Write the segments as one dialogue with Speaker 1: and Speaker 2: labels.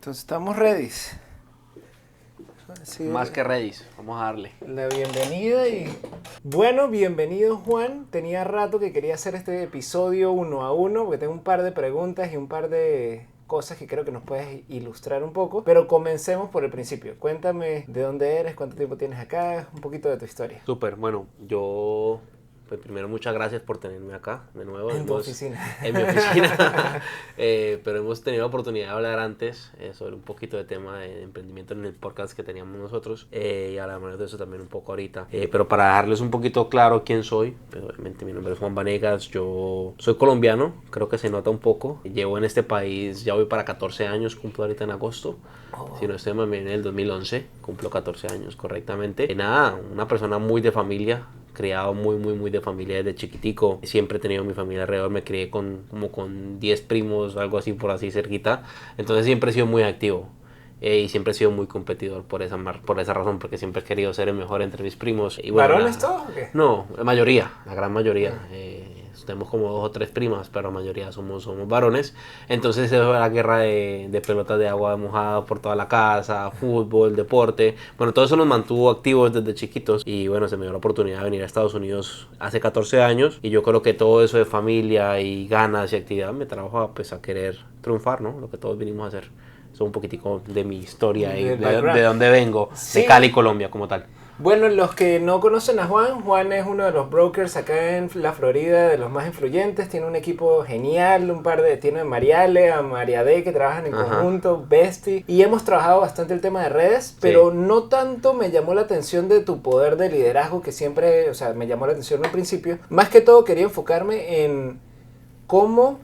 Speaker 1: Entonces estamos ready.
Speaker 2: Más que ready, vamos a darle.
Speaker 1: La bienvenida y... Bueno, bienvenido Juan. Tenía rato que quería hacer este episodio 1-1 porque tengo un par de preguntas y un par de cosas que creo que nos puedes ilustrar un poco. Pero comencemos por el principio. Cuéntame de dónde eres, cuánto tiempo tienes acá, un poquito de tu historia.
Speaker 2: Súper, bueno, pues primero muchas gracias por tenerme acá de nuevo.
Speaker 1: En tu oficina.
Speaker 2: En mi oficina. Pero hemos tenido la oportunidad de hablar antes sobre un poquito de tema de emprendimiento en el podcast que teníamos nosotros. Y hablamos de eso también un poco ahorita. Pero para darles un poquito claro quién soy, pues obviamente mi nombre es Juan Vanegas. Yo soy colombiano, creo que se nota un poco. Llevo en este país, ya voy para 14 años, cumplo ahorita en agosto. Si no estoy mal, en el 2011, cumplo 14 años correctamente. Nada, una persona muy de familia. Criado muy de familia desde chiquitico. Siempre he tenido mi familia alrededor. Me crié como con 10 primos, algo así por así cerquita. Entonces siempre he sido muy activo. Y siempre he sido muy competidor por esa razón, porque siempre he querido ser el mejor entre mis primos. Y bueno,
Speaker 1: ¿Varones todos o qué?
Speaker 2: No, la gran mayoría. Tenemos como 2 o 3 primas, pero la mayoría somos varones. Entonces eso fue la guerra de pelotas de agua mojada por toda la casa, fútbol, deporte. Bueno, todo eso nos mantuvo activos desde chiquitos. Y bueno, se me dio la oportunidad de venir a Estados Unidos hace 14 años. Y yo creo que todo eso de familia y ganas y actividad me trajo pues, a querer triunfar, ¿no? Lo que todos vinimos a hacer. Eso es un poquitico de mi historia y de dónde vengo,
Speaker 1: sí.
Speaker 2: De Cali, Colombia, como tal.
Speaker 1: Bueno, los que no conocen a Juan, Juan es uno de los brokers acá en la Florida, de los más influyentes, tiene un equipo genial, tiene a Mariale, a María D que trabajan en conjunto, Bestie, y hemos trabajado bastante el tema de redes, pero sí. No tanto me llamó la atención de tu poder de liderazgo, que siempre, o sea, me llamó la atención al principio, más que todo quería enfocarme en cómo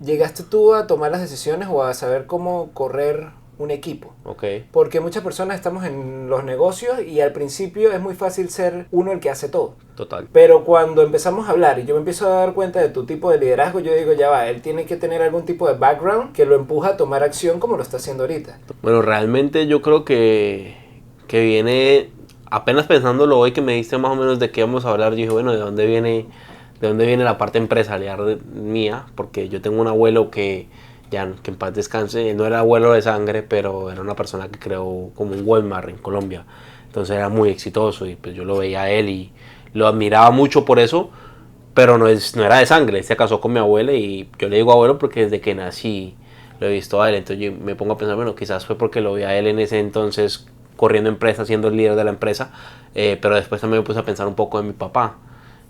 Speaker 1: llegaste tú a tomar las decisiones o a saber cómo correr un equipo.
Speaker 2: Okay.
Speaker 1: Porque muchas personas estamos en los negocios y al principio es muy fácil ser uno el que hace todo.
Speaker 2: Total.
Speaker 1: Pero cuando empezamos a hablar y yo me empiezo a dar cuenta de tu tipo de liderazgo, yo digo, ya va, él tiene que tener algún tipo de background que lo empuja a tomar acción como lo está haciendo ahorita.
Speaker 2: Bueno, realmente yo creo que viene, apenas pensándolo hoy que me diste más o menos de qué vamos a hablar, yo dije, bueno, ¿de dónde viene la parte empresarial mía? Porque yo tengo un abuelo que en paz descanse, no era abuelo de sangre, pero era una persona que creó como un Walmart en Colombia. Entonces era muy exitoso y pues yo lo veía a él y lo admiraba mucho por eso, pero no era de sangre. Él se casó con mi abuela y yo le digo abuelo porque desde que nací lo he visto a él. Entonces yo me pongo a pensar, bueno, quizás fue porque lo vi a él en ese entonces corriendo empresa, siendo el líder de la empresa, pero después también me puse a pensar un poco en mi papá.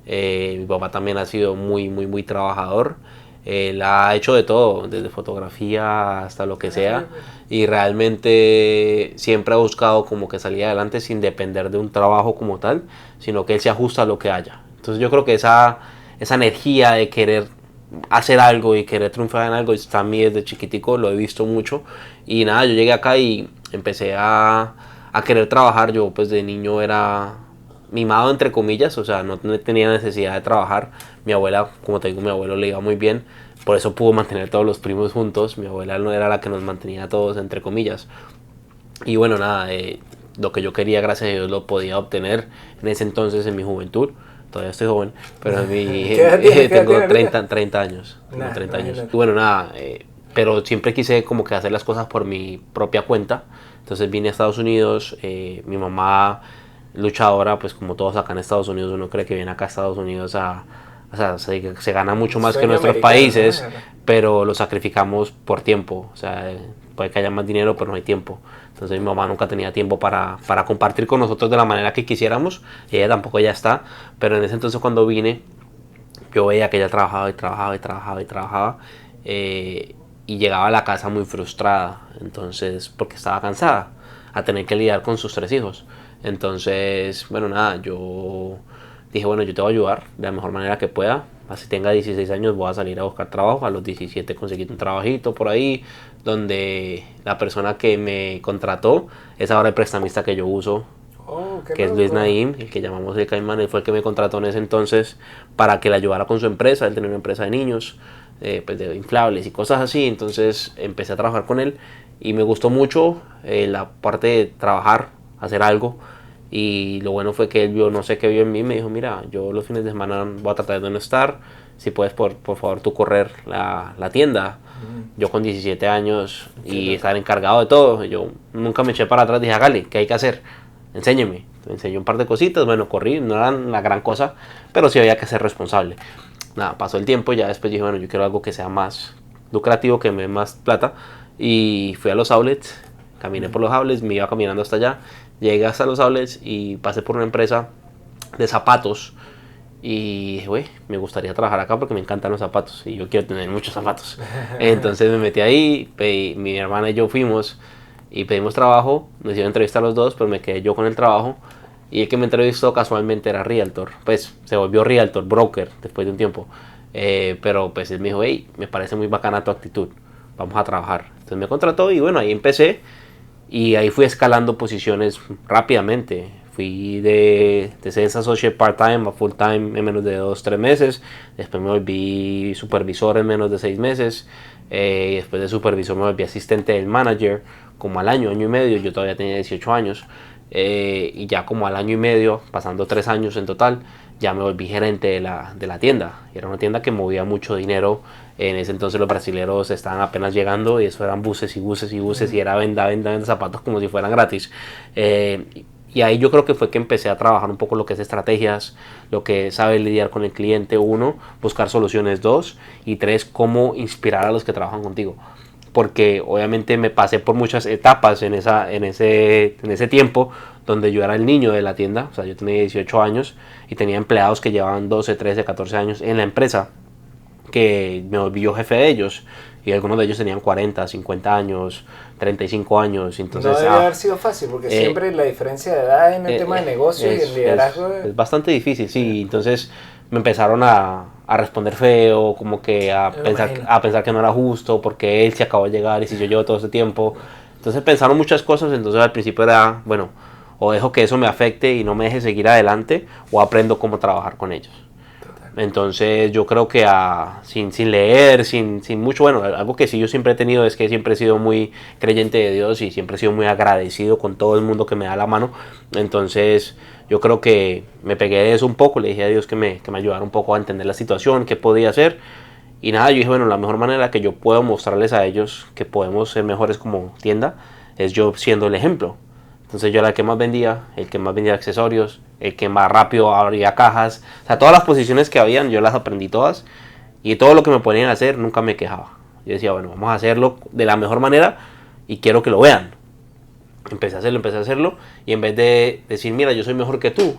Speaker 2: Mi papá también ha sido muy trabajador. Él ha hecho de todo, desde fotografía hasta lo que sea, y realmente siempre ha buscado como que salir adelante sin depender de un trabajo como tal, sino que él se ajusta a lo que haya. Entonces yo creo que esa energía de querer hacer algo y querer triunfar en algo está a mí desde chiquitico, lo he visto mucho. Y nada, yo llegué acá y empecé a querer trabajar. Yo pues de niño era mimado entre comillas, o sea, no tenía necesidad de trabajar. Mi abuela, como te digo, mi abuelo le iba muy bien, por eso pudo mantener todos los primos juntos. Mi abuela no era la que nos mantenía a todos entre comillas. Y bueno, nada, lo que yo quería, gracias a Dios, lo podía obtener en ese entonces, en mi juventud. Todavía estoy joven, pero tengo 30 años. Tengo 30 años. Y bueno, nada, pero siempre quise como que hacer las cosas por mi propia cuenta. Entonces vine a Estados Unidos, mi mamá luchadora, pues como todos acá en Estados Unidos, uno cree que viene acá a Estados Unidos o sea, se gana mucho más que en nuestros países, ¿no? Pero lo sacrificamos por tiempo, o sea, puede que haya más dinero, pero no hay tiempo. Entonces mi mamá nunca tenía tiempo para compartir con nosotros de la manera que quisiéramos, y ella tampoco ya está, pero en ese entonces cuando vine, yo veía que ella trabajaba, y llegaba a la casa muy frustrada, entonces, porque estaba cansada, a tener que lidiar con sus 3 hijos. Entonces, bueno, nada, yo dije, bueno, yo te voy a ayudar de la mejor manera que pueda. Así tenga 16 años voy a salir a buscar trabajo. A los 17 conseguí un trabajito por ahí, donde la persona que me contrató es ahora el prestamista que yo uso, que es Luis Naim, el que llamamos el Caimán. Él fue el que me contrató en ese entonces para que le ayudara con su empresa. Él tenía una empresa de niños, pues de inflables y cosas así. Entonces empecé a trabajar con él y me gustó mucho la parte de trabajar, hacer algo. Y lo bueno fue que él vio, no sé qué vio en mí, me dijo, mira, yo los fines de semana voy a tratar de no estar, si puedes por favor tú correr la tienda. Yo con 17 años y estar encargado de todo, yo nunca me eché para atrás, dije, hágale, ¿qué hay que hacer? Enséñeme. Me enseñó un par de cositas, bueno, corrí, no eran la gran cosa, pero sí había que ser responsable. Nada, pasó el tiempo, ya después dije, bueno, yo quiero algo que sea más lucrativo, que me dé más plata, y fui a los outlets, caminé por los outlets, me iba caminando hasta allá, llegué hasta los outlets y pasé por una empresa de zapatos, y dije, güey, me gustaría trabajar acá porque me encantan los zapatos y yo quiero tener muchos zapatos. Entonces me metí ahí, mi hermana y yo fuimos y pedimos trabajo, nos hicieron entrevista a los dos, pero me quedé yo con el trabajo. Y el que me entrevistó casualmente era Realtor, pues se volvió Realtor, broker, después de un tiempo. Pero pues él me dijo, hey, me parece muy bacana tu actitud, vamos a trabajar. Entonces me contrató y bueno, ahí empecé y ahí fui escalando posiciones rápidamente. Fui de Sales Associate Part-Time a Full-Time en menos de 2-3 meses. Después me volví supervisor en menos de 6 meses. Y después de supervisor me volví asistente del manager como al año y medio. Yo todavía tenía 18 años. Y ya como al año y medio, pasando 3 años en total, ya me volví gerente de la tienda. Era una tienda que movía mucho dinero. En ese entonces los brasileros estaban apenas llegando y eso eran buses y buses y buses y era venda zapatos como si fueran gratis. Y ahí yo creo que fue que empecé a trabajar un poco lo que es estrategias, lo que es saber lidiar con el cliente, 1, buscar soluciones, 2, y 3, cómo inspirar a los que trabajan contigo. Porque obviamente me pasé por muchas etapas en ese tiempo donde yo era el niño de la tienda, o sea, yo tenía 18 años y tenía empleados que llevaban 12, 13, 14 años en la empresa, que me volví yo jefe de ellos y algunos de ellos tenían 40, 50 años, 35 años. Entonces,
Speaker 1: no debe haber sido fácil porque siempre la diferencia de edad en el tema de negocios y el liderazgo
Speaker 2: es bastante difícil, sí. Entonces me empezaron a responder feo, como que a pensar que no era justo porque él se acabó de llegar y si yo llevo todo ese tiempo. Entonces pensaron muchas cosas, entonces al principio era, bueno, o dejo que eso me afecte y no me deje seguir adelante o aprendo cómo trabajar con ellos. Entonces yo creo que sin leer, sin mucho, bueno, algo que sí yo siempre he tenido es que siempre he sido muy creyente de Dios y siempre he sido muy agradecido con todo el mundo que me da la mano. Entonces yo creo que me pegué de eso un poco, le dije a Dios que me ayudara un poco a entender la situación, qué podía hacer. Y nada, yo dije, bueno, la mejor manera que yo puedo mostrarles a ellos que podemos ser mejores como tienda es yo siendo el ejemplo. Entonces yo era el que más vendía, el que más vendía accesorios, el que más rápido abría cajas. O sea, todas las posiciones que habían yo las aprendí todas. Y todo lo que me ponían a hacer nunca me quejaba. Yo decía, bueno, vamos a hacerlo de la mejor manera y quiero que lo vean. Empecé a hacerlo. Y en vez de decir, mira, yo soy mejor que tú,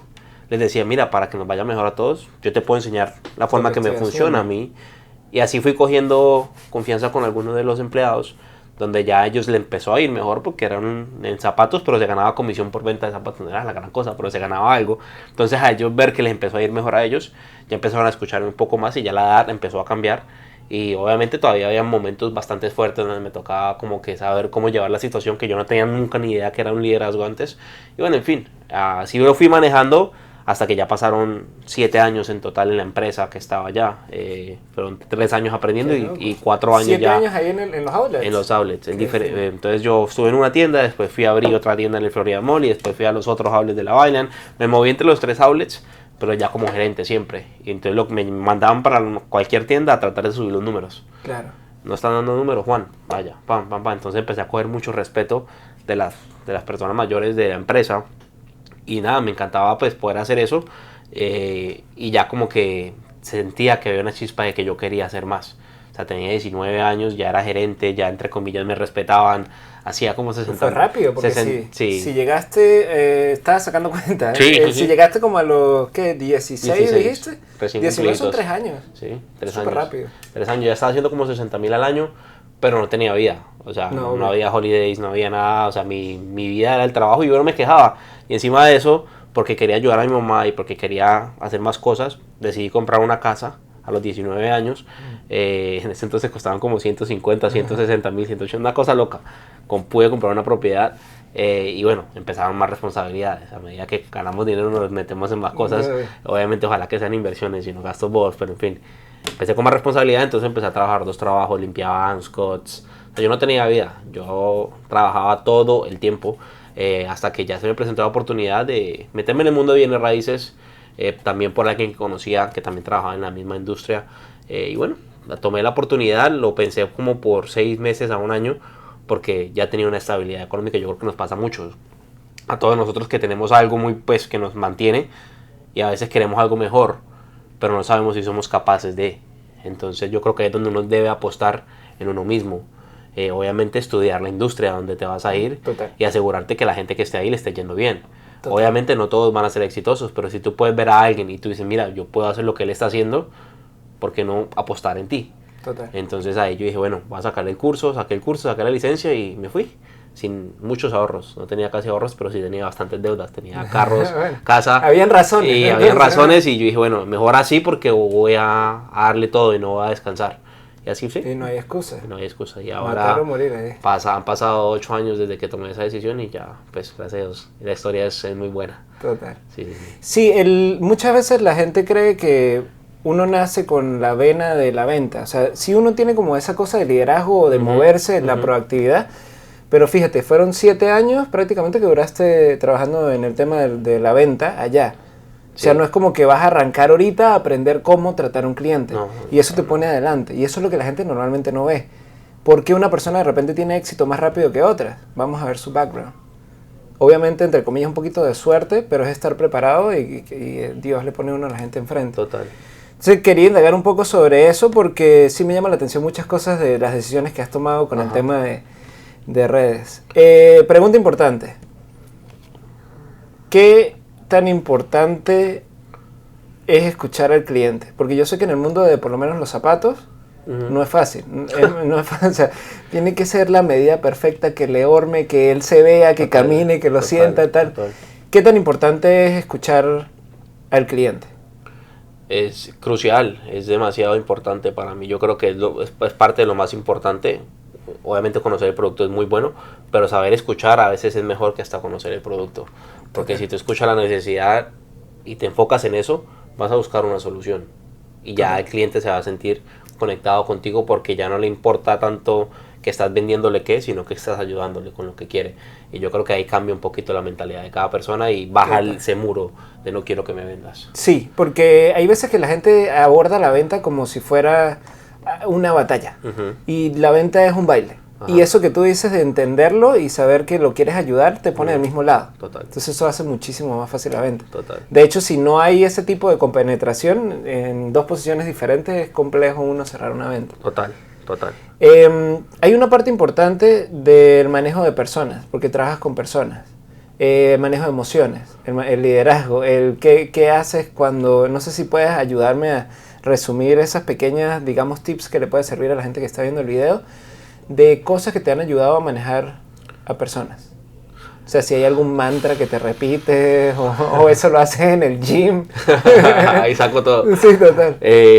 Speaker 2: les decía, mira, para que nos vaya mejor a todos, yo te puedo enseñar la forma que me funciona a mí. Y así fui cogiendo confianza con algunos de los empleados, donde ya a ellos le empezó a ir mejor porque eran en zapatos, pero se ganaba comisión por venta de zapatos, no era la gran cosa, pero se ganaba algo. Entonces a ellos ver que les empezó a ir mejor a ellos, ya empezaron a escucharme un poco más y ya la edad empezó a cambiar. Y obviamente todavía había momentos bastante fuertes donde me tocaba como que saber cómo llevar la situación, que yo no tenía nunca ni idea que era un liderazgo antes. Y bueno, en fin, así lo fui manejando hasta que ya pasaron 7 años en total en la empresa que estaba allá. Fueron 3 años aprendiendo y 4 años
Speaker 1: 7
Speaker 2: ya.
Speaker 1: 7 años ahí en los outlets.
Speaker 2: En los outlets. Entonces yo estuve en una tienda, después fui a abrir otra tienda en el Florida Mall y después fui a los otros outlets de la Bailan. Me moví entre los 3 outlets, pero ya como gerente siempre. Y entonces me mandaban para cualquier tienda a tratar de subir los números.
Speaker 1: Claro.
Speaker 2: No están dando números, Juan. Vaya, pam, pam, pam. Entonces empecé a coger mucho respeto de las personas mayores de la empresa. Y nada, me encantaba pues poder hacer eso. Y ya como que sentía que había una chispa de que yo quería hacer más. O sea, tenía 19 años, ya era gerente, ya entre comillas me respetaban. Hacía como 60.
Speaker 1: Fue rápido, porque si llegaste, estabas sacando cuenta. Si llegaste como a los, ¿qué? 16 dijiste. 19 son 3 años.
Speaker 2: Sí, 3 años.
Speaker 1: Súper rápido.
Speaker 2: 3 años, ya estaba haciendo como 60,000 al año, pero no tenía vida. O sea, no había holidays, no había nada. O sea, mi vida era el trabajo y yo no me quejaba. Y encima de eso, porque quería ayudar a mi mamá y porque quería hacer más cosas, decidí comprar una casa a los 19 años. En ese entonces costaban como 150, 160,000, 180, una cosa loca. Pude comprar una propiedad y bueno, empezaron más responsabilidades. A medida que ganamos dinero nos metemos en más cosas. Obviamente ojalá que sean inversiones y no gastos bobos, pero en fin. Empecé con más responsabilidad, entonces empecé a trabajar 2 trabajos, limpiaba Anscots. O sea, yo no tenía vida, yo trabajaba todo el tiempo. hasta que ya se me presentó la oportunidad de meterme en el mundo de bienes raíces, también por alguien que conocía que también trabajaba en la misma industria, y bueno, tomé la oportunidad, lo pensé como por 6 meses a un año, porque ya tenía una estabilidad económica. Yo creo que nos pasa mucho a todos nosotros que tenemos algo muy, pues, que nos mantiene, y a veces queremos algo mejor, pero no sabemos si somos capaces de. Entonces yo creo que es donde uno debe apostar en uno mismo. Obviamente estudiar la industria donde te vas a ir.
Speaker 1: Total.
Speaker 2: Y asegurarte que la gente que esté ahí le esté yendo bien.
Speaker 1: Total.
Speaker 2: Obviamente no todos van a ser exitosos, pero si tú puedes ver a alguien y tú dices, mira, yo puedo hacer lo que él está haciendo, ¿por qué no apostar en ti?
Speaker 1: Total.
Speaker 2: Entonces ahí yo dije, bueno, voy a sacar el curso, saqué la licencia y me fui. Sin muchos ahorros, no tenía casi ahorros, pero sí tenía bastantes deudas, tenía carros,
Speaker 1: bueno,
Speaker 2: casa.
Speaker 1: Habían razones.
Speaker 2: Y habían razones y yo dije, bueno, mejor así porque voy a darle todo y no voy a descansar. Y así fue.
Speaker 1: Y no hay excusa.
Speaker 2: No hay excusa. Y
Speaker 1: Matar
Speaker 2: ahora
Speaker 1: o morir ahí.
Speaker 2: han pasado 8 años desde que tomé esa decisión y ya, pues gracias a Dios, la historia es muy buena.
Speaker 1: Total.
Speaker 2: Sí, sí, sí.
Speaker 1: Sí, muchas veces la gente cree que uno nace con la vena de la venta. O sea, si uno tiene como esa cosa de liderazgo o de moverse, la proactividad. Pero fíjate, fueron 7 años prácticamente que duraste trabajando en el tema de la venta allá. O sea, no es como que vas a arrancar ahorita a aprender cómo tratar a un cliente. No, y eso te pone adelante. Y eso es lo que la gente normalmente no ve. ¿Por qué una persona de repente tiene éxito más rápido que otra? Vamos a ver su background. Obviamente, entre comillas, un poquito de suerte, pero es estar preparado y Dios le pone a uno a la gente enfrente.
Speaker 2: Total.
Speaker 1: Entonces quería indagar un poco sobre eso porque sí me llama la atención muchas cosas de las decisiones que has tomado con el tema de redes. Pregunta importante. ¿Qué tan importante es escuchar al cliente? Porque yo sé que en el mundo de por lo menos los zapatos no es fácil. No es fácil. O sea, tiene que ser la medida perfecta, que le orme, que él se vea, que camine, que lo sienta y tal. ¿Qué tan importante es escuchar al cliente?
Speaker 2: Es crucial, es demasiado importante para mí. Yo creo que es parte de lo más importante. Obviamente conocer el producto es muy bueno, pero saber escuchar a veces es mejor que hasta conocer el producto. Porque si tú escuchas la necesidad y te enfocas en eso, vas a buscar una solución. Y ya el cliente se va a sentir conectado contigo porque ya no le importa tanto que estás vendiéndole qué, sino que estás ayudándole con lo que quiere. Y yo creo que ahí cambia un poquito la mentalidad de cada persona y baja ese muro de no quiero que me vendas.
Speaker 1: Sí, porque hay veces que la gente aborda la venta como si fuera una batalla. Y la venta es un baile. Y eso que tú dices de entenderlo y saber que lo quieres ayudar te pone del mismo lado.
Speaker 2: Total.
Speaker 1: Entonces eso hace muchísimo más fácil la venta.
Speaker 2: Total.
Speaker 1: De hecho, si no hay ese tipo de compenetración en dos posiciones diferentes, es complejo uno cerrar una venta.
Speaker 2: Total.
Speaker 1: Hay una parte importante del manejo de personas, porque trabajas con personas. Manejo de emociones, el liderazgo, qué haces cuando, no sé si puedes ayudarme a resumir esas pequeñas, digamos, tips que le puede servir a la gente que está viendo el video, de cosas que te han ayudado a manejar a personas. O sea, si hay algún mantra que te repites o eso lo haces en el gym.
Speaker 2: Ahí saco todo.
Speaker 1: Sí, total.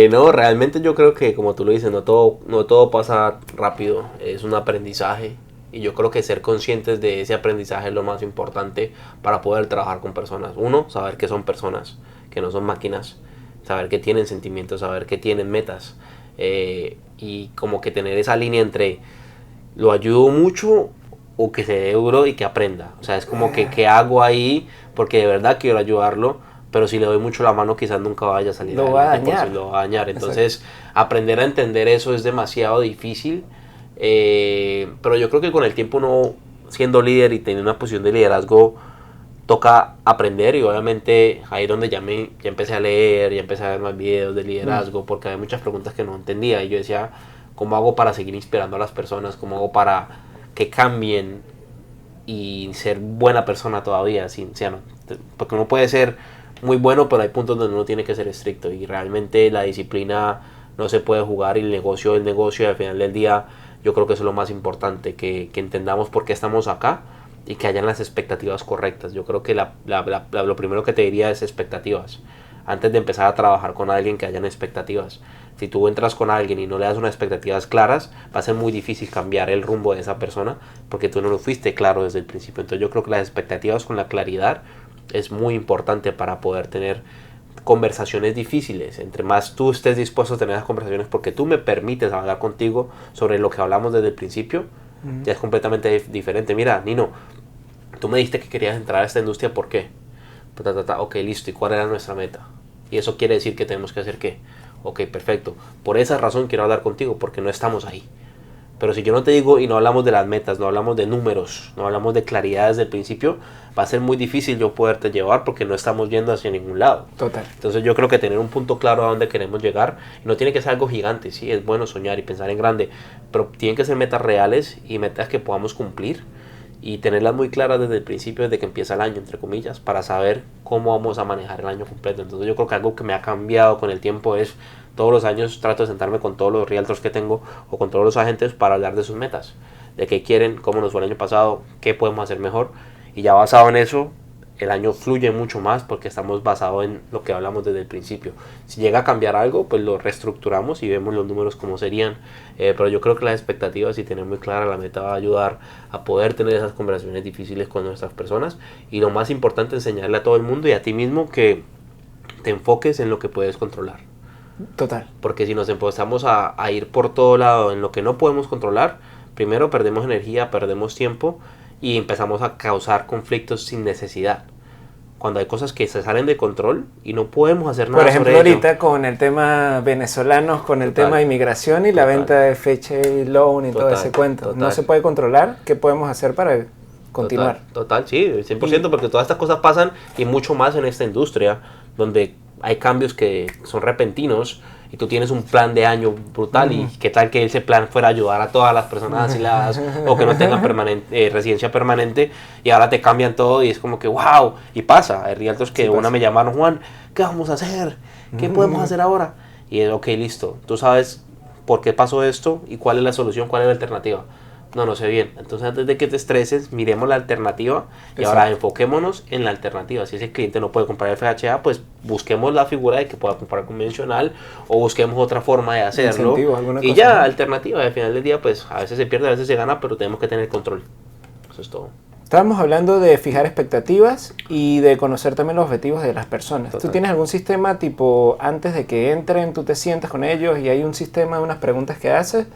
Speaker 2: No, realmente yo creo que, como tú lo dices, no todo pasa rápido. Es un aprendizaje. Y yo creo que ser conscientes de ese aprendizaje es lo más importante para poder trabajar con personas. Uno, saber que son personas, que no son máquinas. Saber que tienen sentimientos, saber que tienen metas. Y como que tener esa línea entre lo ayudo mucho o que se dé duro y que aprenda. O sea, es como que ¿qué hago ahí? Porque de verdad quiero ayudarlo, pero si le doy mucho la mano quizás nunca vaya a salir.
Speaker 1: Lo va a dañar.
Speaker 2: Lo va a dañar. Entonces, aprender a entender eso es demasiado difícil. Pero yo creo que con el tiempo uno, siendo líder y teniendo una posición de liderazgo, toca aprender. Y obviamente ahí es donde ya empecé a leer, ya empecé a ver más videos de liderazgo, porque había muchas preguntas que no entendía. Y yo decía, ¿cómo hago para seguir inspirando a las personas? ¿Cómo hago para que cambien y ser buena persona todavía? Porque uno puede ser muy bueno, pero hay puntos donde uno tiene que ser estricto. Y realmente la disciplina no se puede jugar, y el negocio, y al final del día yo creo que eso es lo más importante, que entendamos por qué estamos acá y que hayan las expectativas correctas. Yo creo que lo primero que te diría es expectativas. Antes de empezar a trabajar con alguien, que hayan expectativas. Si tú entras con alguien y no le das unas expectativas claras, va a ser muy difícil cambiar el rumbo de esa persona porque tú no lo fuiste claro desde el principio. Entonces yo creo que las expectativas con la claridad es muy importante para poder tener conversaciones difíciles. Entre más tú estés dispuesto a tener esas conversaciones, porque tú me permites hablar contigo sobre lo que hablamos desde el principio, ya es completamente diferente. Mira, Nino, tú me dijiste que querías entrar a esta industria, ¿por qué? Ok, listo, ¿y cuál era nuestra meta? Y eso quiere decir que tenemos que hacer qué. Ok, perfecto. Por esa razón quiero hablar contigo, porque no estamos ahí. Pero si yo no te digo y no hablamos de las metas, no hablamos de números, no hablamos de claridad desde el principio, va a ser muy difícil yo poderte llevar porque no estamos yendo hacia ningún lado.
Speaker 1: Total.
Speaker 2: Entonces yo creo que tener un punto claro a dónde queremos llegar, y no tiene que ser algo gigante, sí, es bueno soñar y pensar en grande, pero tienen que ser metas reales y metas que podamos cumplir y tenerlas muy claras desde el principio, desde que empieza el año, entre comillas, para saber cómo vamos a manejar el año completo. Entonces yo creo que algo que me ha cambiado con el tiempo es todos los años trato de sentarme con todos los realtors que tengo o con todos los agentes para hablar de sus metas, de qué quieren, cómo nos fue el año pasado, qué podemos hacer mejor, y ya basado en eso el año fluye mucho más porque estamos basados en lo que hablamos desde el principio. Si llega a cambiar algo, pues lo reestructuramos y vemos los números como serían, pero yo creo que las expectativas y tener muy clara la meta va a ayudar a poder tener esas conversaciones difíciles con nuestras personas, y lo más importante, enseñarle a todo el mundo y a ti mismo que te enfoques en lo que puedes controlar.
Speaker 1: Total.
Speaker 2: Porque si nos empezamos a ir por todo lado en lo que no podemos controlar, primero perdemos energía, perdemos tiempo y empezamos a causar conflictos sin necesidad. Cuando hay cosas que se salen de control y no podemos hacer nada sobre ello.
Speaker 1: Por ejemplo, ahorita con el tema venezolanos, con el tema de inmigración y la venta de FHA loan y todo ese cuento. No se puede controlar. ¿Qué podemos hacer para continuar?
Speaker 2: Total, sí, 100%, porque todas estas cosas pasan y mucho más en esta industria donde hay cambios que son repentinos y tú tienes un plan de año brutal y qué tal que ese plan fuera ayudar a todas las personas asiladas o que no tengan residencia permanente, y ahora te cambian todo y es como que wow, y pasa. Hay realtors que una me llamaron: Juan, ¿qué vamos a hacer? ¿Qué podemos hacer ahora? Y es ok, listo, tú sabes por qué pasó esto y cuál es la solución, cuál es la alternativa. No sé bien. Entonces, antes de que te estreses, miremos la alternativa y ahora enfoquémonos en la alternativa. Si ese cliente no puede comprar FHA, pues busquemos la figura de que pueda comprar convencional o busquemos otra forma de hacerlo. Y ya, alternativa. Al final del día, pues a veces se pierde, a veces se gana, pero tenemos que tener control. Eso es todo.
Speaker 1: Estábamos hablando de fijar expectativas y de conocer también los objetivos de las personas. Total. ¿Tú tienes algún sistema tipo antes de que entren, tú te sientas con ellos y hay un sistema de unas preguntas que haces?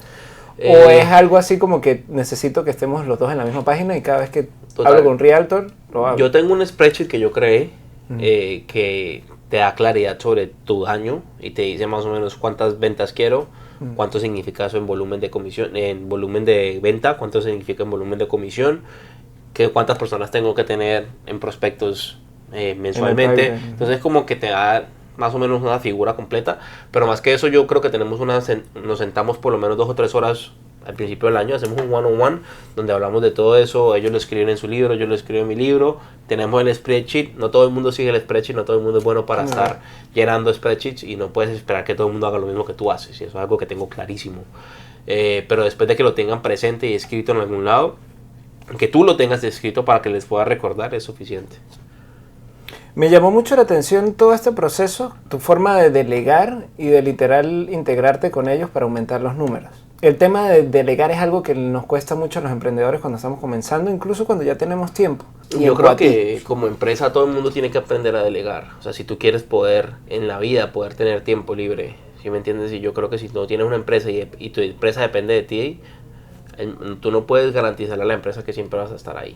Speaker 1: ¿O es algo así como que necesito que estemos los dos en la misma página y cada vez que hablo con un realtor, lo hago?
Speaker 2: Yo tengo un spreadsheet que yo creé que te da claridad sobre tu año y te dice más o menos cuántas ventas quiero, cuánto significa eso en volumen de comisión, en volumen de venta, cuánto significa en volumen de comisión, cuántas personas tengo que tener en prospectos mensualmente. Entonces como que te da más o menos una figura completa, pero más que eso yo creo que tenemos nos sentamos por lo menos 2 o 3 horas al principio del año, hacemos un one-on-one donde hablamos de todo eso. Ellos lo escriben en su libro, yo lo escribo en mi libro, tenemos el spreadsheet. No todo el mundo sigue el spreadsheet, no todo el mundo es bueno para estar llenando spreadsheets y no puedes esperar que todo el mundo haga lo mismo que tú haces, y eso es algo que tengo clarísimo, pero después de que lo tengan presente y escrito en algún lado, que tú lo tengas escrito para que les pueda recordar, es suficiente.
Speaker 1: Me llamó mucho la atención todo este proceso, tu forma de delegar y de literal integrarte con ellos para aumentar los números. El tema de delegar es algo que nos cuesta mucho a los emprendedores cuando estamos comenzando, incluso cuando ya tenemos tiempo.
Speaker 2: Yo creo que como empresa todo el mundo tiene que aprender a delegar. O sea, si tú quieres poder en la vida, poder tener tiempo libre, ¿sí me entiendes? Y yo creo que si no tienes una empresa y tu empresa depende de ti, tú no puedes garantizarle a la empresa que siempre vas a estar ahí.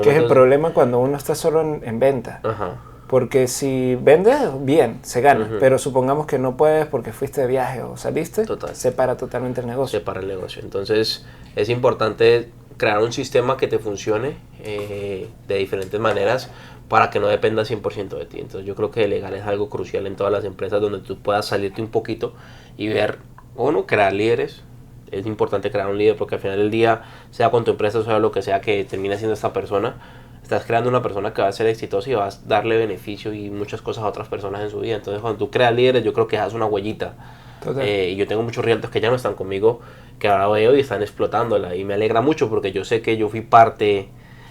Speaker 1: Que es el problema cuando uno está solo en venta.
Speaker 2: Ajá.
Speaker 1: Porque si vendes, bien, se gana. Pero supongamos que no puedes porque fuiste de viaje o saliste, separa totalmente el negocio.
Speaker 2: Separa el negocio. Entonces es importante crear un sistema que te funcione de diferentes maneras para que no dependa 100% de ti. Entonces yo creo que delegar es algo crucial en todas las empresas donde tú puedas salirte un poquito y ver, crear líderes. Es importante crear un líder porque al final del día, sea con tu empresa, sea lo que sea que termine siendo esta persona, estás creando una persona que va a ser exitosa y va a darle beneficio y muchas cosas a otras personas en su vida. Entonces cuando tú creas líderes, yo creo que das una huellita. Y yo tengo muchos realtors que ya no están conmigo, que ahora veo y están explotándola, y me alegra mucho porque yo sé que yo fui parte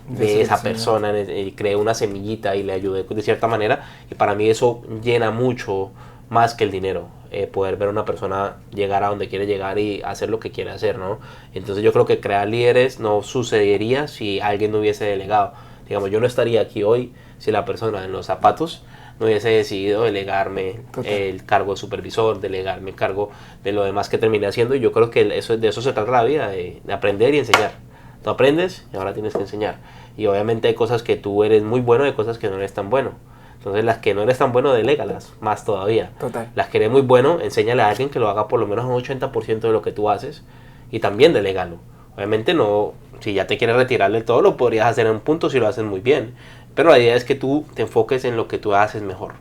Speaker 2: de esa persona y creé una semillita y le ayudé de cierta manera, y para mí eso llena mucho más que el dinero, poder ver a una persona llegar a donde quiere llegar y hacer lo que quiere hacer, ¿no? Entonces yo creo que crear líderes no sucedería si alguien no hubiese delegado. Digamos, yo no estaría aquí hoy si la persona en los zapatos no hubiese decidido delegarme el cargo de supervisor, delegarme el cargo de lo demás que terminé haciendo, y yo creo que de eso se trata la vida, de aprender y enseñar. Tú aprendes y ahora tienes que enseñar. Y obviamente hay cosas que tú eres muy bueno y hay cosas que no eres tan bueno. Entonces las que no eres tan bueno, delégalas más todavía.
Speaker 1: Total.
Speaker 2: Las que eres muy bueno, enséñale a alguien que lo haga por lo menos un 80% de lo que tú haces y también delégalo. Obviamente no, si ya te quieres retirar del todo, lo podrías hacer en un punto si lo haces muy bien. Pero la idea es que tú te enfoques en lo que tú haces mejor.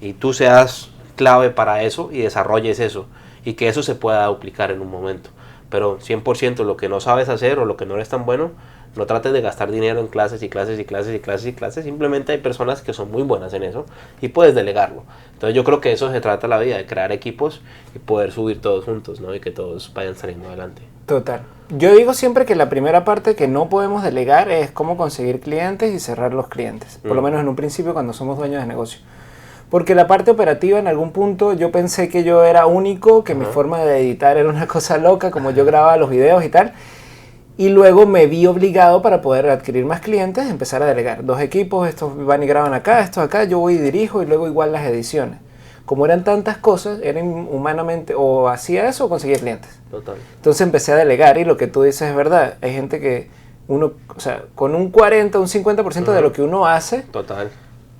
Speaker 2: Y tú seas clave para eso y desarrolles eso. Y que eso se pueda duplicar en un momento. Pero 100% lo que no sabes hacer o lo que no eres tan bueno, no trates de gastar dinero en clases y clases y clases y clases y clases. Simplemente hay personas que son muy buenas en eso y puedes delegarlo. Entonces yo creo que eso se trata la vida, de crear equipos y poder subir todos juntos, ¿no? Y que todos vayan saliendo adelante.
Speaker 1: Total. Yo digo siempre que la primera parte que no podemos delegar es cómo conseguir clientes y cerrar los clientes. Por lo menos en un principio cuando somos dueños de negocio. Porque la parte operativa en algún punto yo pensé que yo era único, que mi forma de editar era una cosa loca, como yo grababa los videos y tal. Y luego me vi obligado para poder adquirir más clientes, empezar a delegar. 2 equipos, estos van y graban acá, estos acá, yo voy y dirijo y luego igual las ediciones. Como eran tantas cosas, era inhumanamente, o hacía eso o conseguía clientes.
Speaker 2: Total.
Speaker 1: Entonces empecé a delegar y lo que tú dices es verdad. Hay gente que uno, o sea, con un 40, un 50% de lo que uno hace,
Speaker 2: Total.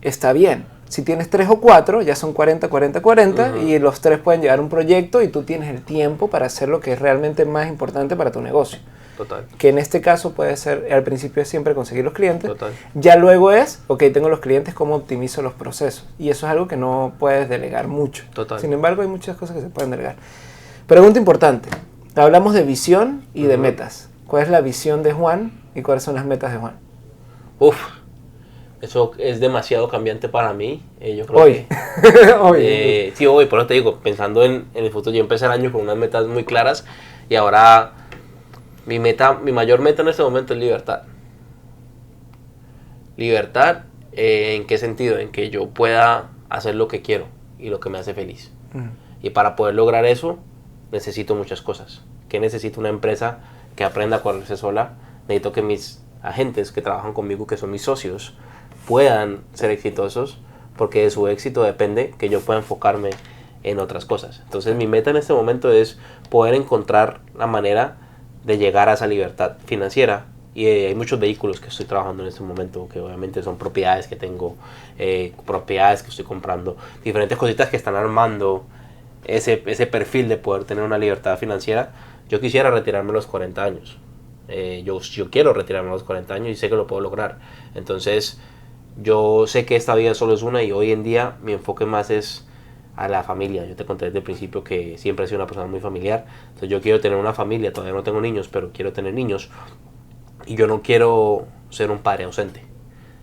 Speaker 1: está bien. Si tienes 3 o 4, ya son 40, 40, 40 y los 3 pueden llevar un proyecto y tú tienes el tiempo para hacer lo que es realmente más importante para tu negocio.
Speaker 2: Total.
Speaker 1: Que en este caso puede ser, al principio es siempre conseguir los clientes.
Speaker 2: Total.
Speaker 1: Ya luego es, ok, tengo los clientes, ¿cómo optimizo los procesos? Y eso es algo que no puedes delegar mucho.
Speaker 2: Total.
Speaker 1: Sin embargo, hay muchas cosas que se pueden delegar. Pregunta importante. Hablamos de visión y de metas. ¿Cuál es la visión de Juan y cuáles son las metas de Juan?
Speaker 2: Uf, eso es demasiado cambiante para mí. Yo creo
Speaker 1: Hoy.
Speaker 2: que...
Speaker 1: Hoy.
Speaker 2: Sí, hoy, por eso te digo, pensando en el futuro, yo empecé el año con unas metas muy claras y ahora mi mayor meta en este momento es libertad. Libertad, ¿en qué sentido? En que yo pueda hacer lo que quiero y lo que me hace feliz. Y para poder lograr eso, necesito muchas cosas. ¿Qué necesito? Una empresa que aprenda a correrse sola. Necesito que mis agentes que trabajan conmigo, que son mis socios, puedan ser exitosos, porque de su éxito depende que yo pueda enfocarme en otras cosas. Entonces mi meta en este momento es poder encontrar la manera de llegar a esa libertad financiera. Y hay muchos vehículos que estoy trabajando en este momento, que obviamente son propiedades que tengo, propiedades que estoy comprando, diferentes cositas que están armando ese perfil de poder tener una libertad financiera. Yo quisiera retirarme a los 40 años. Yo quiero retirarme a los 40 años y sé que lo puedo lograr. Entonces, yo sé que esta vida solo es una y hoy en día mi enfoque más es a la familia. Yo te conté desde el principio que siempre he sido una persona muy familiar. Entonces, yo quiero tener una familia. Todavía no tengo niños, pero quiero tener niños. Y yo no quiero ser un padre ausente.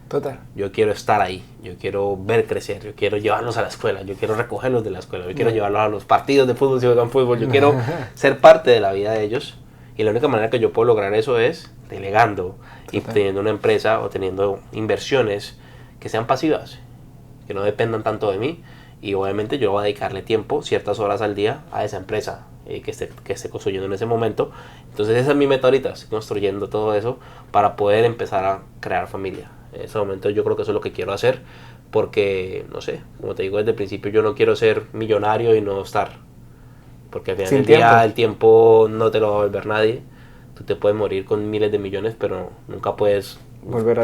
Speaker 1: Total.
Speaker 2: Yo quiero estar ahí, yo quiero ver crecer, yo quiero llevarlos a la escuela, yo quiero recogerlos de la escuela, yo quiero llevarlos a los partidos de fútbol si juegan fútbol, yo quiero ser parte de la vida de ellos. Y la única manera que yo puedo lograr eso es delegando y teniendo una empresa o teniendo inversiones que sean pasivas, que no dependan tanto de mí. Y obviamente yo voy a dedicarle tiempo, ciertas horas al día, a esa empresa que esté construyendo en ese momento. Entonces esa es mi meta ahorita, estoy construyendo todo eso para poder empezar a crear familia. En ese momento yo creo que eso es lo que quiero hacer, porque, no sé, como te digo desde el principio, yo no quiero ser millonario y no estar. Porque al final del día el tiempo no te lo va a volver nadie. Tú te puedes morir con miles de millones, pero nunca puedes volver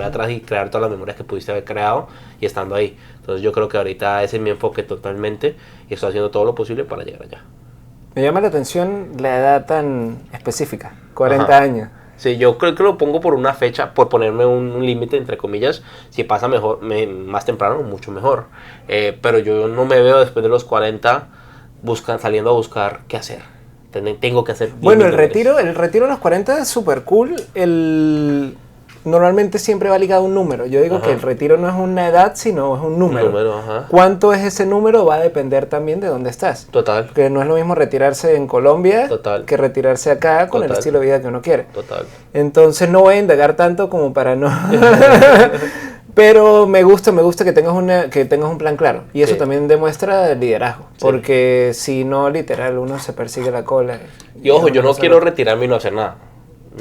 Speaker 2: atrás y crear todas las memorias que pudiste haber creado y estando ahí. Entonces yo creo que ahorita ese es mi enfoque totalmente y estoy haciendo todo lo posible para llegar allá.
Speaker 1: Me llama la atención la edad tan específica, 40 años.
Speaker 2: Sí, yo creo que lo pongo por una fecha, por ponerme un límite, entre comillas. Si pasa mejor, más temprano, mucho mejor. Pero yo no me veo después de los 40 saliendo a buscar qué hacer. Tengo que hacer...
Speaker 1: Bueno, el retiro a los 40 es súper cool. Normalmente siempre va ligado a un número. Yo digo que el retiro no es una edad, sino es un número. ¿Cuánto es ese número? Va a depender también de dónde estás.
Speaker 2: Total.
Speaker 1: Porque no es lo mismo retirarse en Colombia que retirarse acá con el estilo de vida que uno quiere.
Speaker 2: Total.
Speaker 1: Entonces no voy a indagar tanto como para no... Pero me gusta que tengas un plan claro. Y eso también demuestra liderazgo. Porque si no, literal, uno se persigue la cola.
Speaker 2: Y ojo, yo no quiero retirarme y no hacer nada.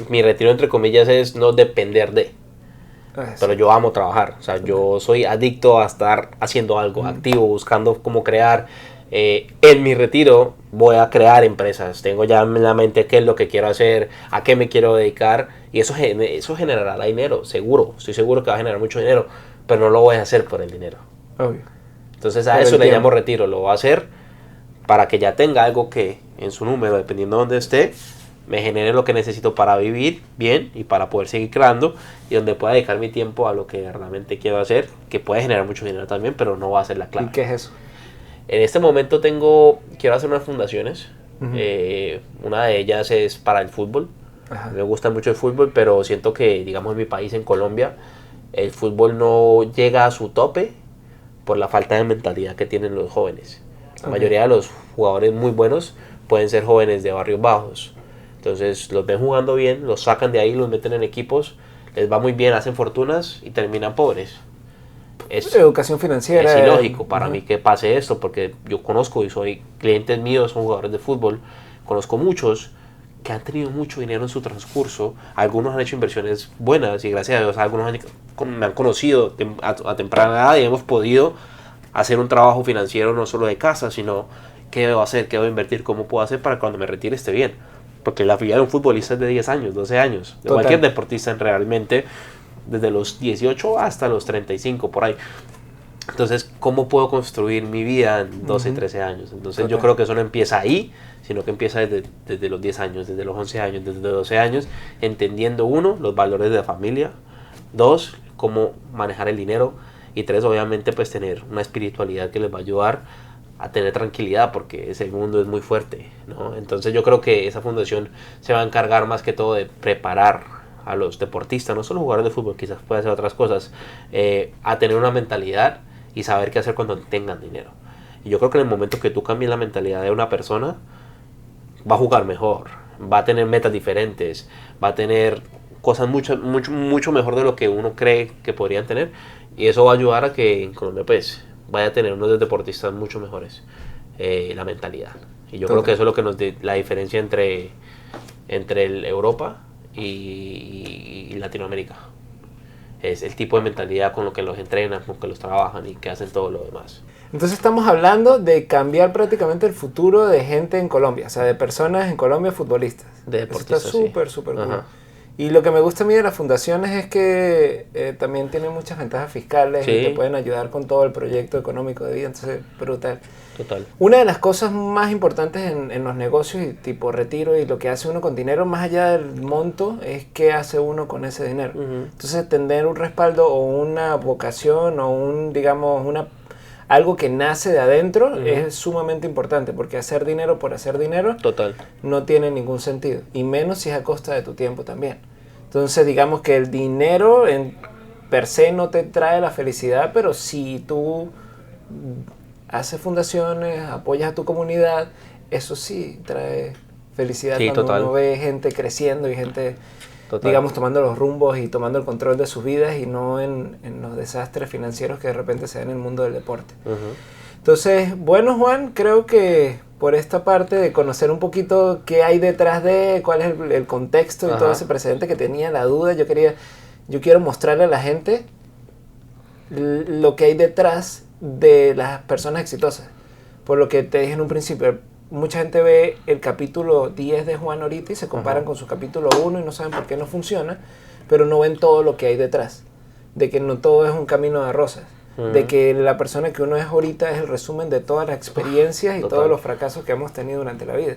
Speaker 2: Mi retiro, entre comillas, es no depender de. Pero yo amo trabajar. O sea, yo soy adicto a estar haciendo algo activo, buscando cómo crear. En mi retiro voy a crear empresas. Tengo ya en la mente qué es lo que quiero hacer, a qué me quiero dedicar. Y eso generará dinero, seguro. Estoy seguro que va a generar mucho dinero. Pero no lo voy a hacer por el dinero.
Speaker 1: Obvio.
Speaker 2: Entonces a eso le llamo retiro. Lo voy a hacer para que ya tenga algo que en su número, dependiendo de dónde esté, me genere lo que necesito para vivir bien y para poder seguir creando, y donde pueda dedicar mi tiempo a lo que realmente quiero hacer, que puede generar mucho dinero también, pero no va a ser la clave.
Speaker 1: ¿Y qué es eso?
Speaker 2: En este momento quiero hacer unas fundaciones. Una de ellas es para el fútbol.
Speaker 1: Ajá.
Speaker 2: Me gusta mucho el fútbol, pero siento que, digamos, en mi país, en Colombia, el fútbol no llega a su tope por la falta de mentalidad que tienen los jóvenes. La mayoría de los jugadores muy buenos pueden ser jóvenes de barrios bajos. Entonces los ven jugando bien, los sacan de ahí, los meten en equipos, les va muy bien, hacen fortunas y terminan pobres. Es
Speaker 1: educación financiera.
Speaker 2: Es ilógico para mí que pase esto, porque yo conozco y soy clientes míos, son jugadores de fútbol, conozco muchos que han tenido mucho dinero en su transcurso, algunos han hecho inversiones buenas y gracias a Dios algunos me han conocido a temprana edad y hemos podido hacer un trabajo financiero no solo de casa, sino qué debo hacer, qué debo invertir, cómo puedo hacer para que cuando me retire esté bien. Porque la vida de un futbolista es de 10 años, 12 años. De cualquier deportista realmente, desde los 18 hasta los 35, por ahí. Entonces, ¿cómo puedo construir mi vida en 12, 13 años? Entonces, yo creo que eso no empieza ahí, sino que empieza desde los 10 años, desde los 11 años, desde los 12 años, entendiendo, 1, los valores de la familia, 2, cómo manejar el dinero, y 3, obviamente, pues tener una espiritualidad que les va a ayudar a tener tranquilidad, porque ese mundo es muy fuerte, ¿no? Entonces yo creo que esa fundación se va a encargar más que todo de preparar a los deportistas, no solo jugadores de fútbol, quizás puede hacer otras cosas, a tener una mentalidad y saber qué hacer cuando tengan dinero. Y yo creo que en el momento que tú cambies la mentalidad de una persona, va a jugar mejor, va a tener metas diferentes, va a tener cosas mucho mejor de lo que uno cree que podrían tener, y eso va a ayudar a que en Colombia pues vaya a tener unos deportistas mucho mejores, la mentalidad. Y yo creo que eso es lo que nos da la diferencia entre Europa y Latinoamérica. Es el tipo de mentalidad con lo que los entrenan, con lo que los trabajan y que hacen todo lo demás.
Speaker 1: Entonces estamos hablando de cambiar prácticamente el futuro de gente en Colombia, o sea, de personas en Colombia futbolistas.
Speaker 2: De deportistas,
Speaker 1: eso está súper cool. Y lo que me gusta a mí de las fundaciones es que también tienen muchas ventajas fiscales y te pueden ayudar con todo el proyecto económico de vida, entonces brutal.
Speaker 2: Total.
Speaker 1: Una de las cosas más importantes en los negocios y tipo retiro y lo que hace uno con dinero, más allá del monto, es qué hace uno con ese dinero. Entonces tener un respaldo o una vocación o digamos, algo que nace de adentro es sumamente importante, porque hacer dinero por hacer dinero no tiene ningún sentido, y menos si es a costa de tu tiempo también. Entonces digamos que el dinero per se no te trae la felicidad, pero si tú haces fundaciones, apoyas a tu comunidad, eso sí trae felicidad cuando uno ve gente creciendo y gente digamos, tomando los rumbos y tomando el control de sus vidas y no en los desastres financieros que de repente se dan en el mundo del deporte. Entonces, bueno, Juan, creo que por esta parte de conocer un poquito qué hay detrás cuál es el contexto y todo ese precedente que tenía, la duda, yo quiero mostrarle a la gente lo que hay detrás de las personas exitosas. Por lo que te dije en un principio, mucha gente ve el capítulo 10 de Juan ahorita y se comparan con su capítulo 1 y no saben por qué no funciona, pero no ven todo lo que hay detrás, de que no todo es un camino de rosas, de que la persona que uno es ahorita es el resumen de todas las experiencias y todos los fracasos que hemos tenido durante la vida.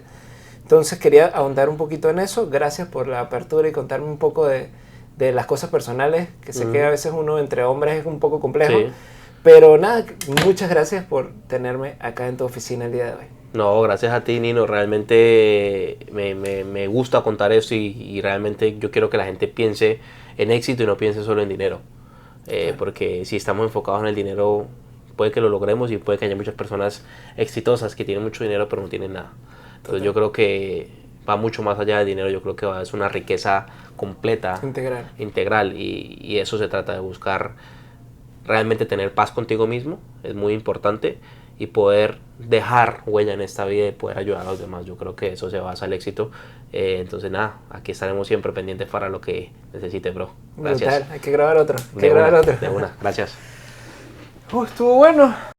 Speaker 1: Entonces quería ahondar un poquito en eso. Gracias por la apertura y contarme un poco de las cosas personales, que sé que a veces uno entre hombres es un poco complejo, pero nada, muchas gracias por tenerme acá en tu oficina el día de hoy.
Speaker 2: No, gracias a ti, Nino. Realmente me gusta contar eso y realmente yo quiero que la gente piense en éxito y no piense solo en dinero. Porque si estamos enfocados en el dinero, puede que lo logremos y puede que haya muchas personas exitosas que tienen mucho dinero pero no tienen nada. Entonces yo creo que va mucho más allá del dinero. Yo creo que es una riqueza completa, integral y eso se trata de buscar realmente tener paz contigo mismo. Es muy importante. Y poder dejar huella en esta vida y poder ayudar a los demás. Yo creo que eso se basa el éxito. Entonces nada, aquí estaremos siempre pendientes para lo que necesites, bro. Gracias.
Speaker 1: Brutal. Hay que grabar otro.
Speaker 2: De una, gracias.
Speaker 1: Estuvo bueno.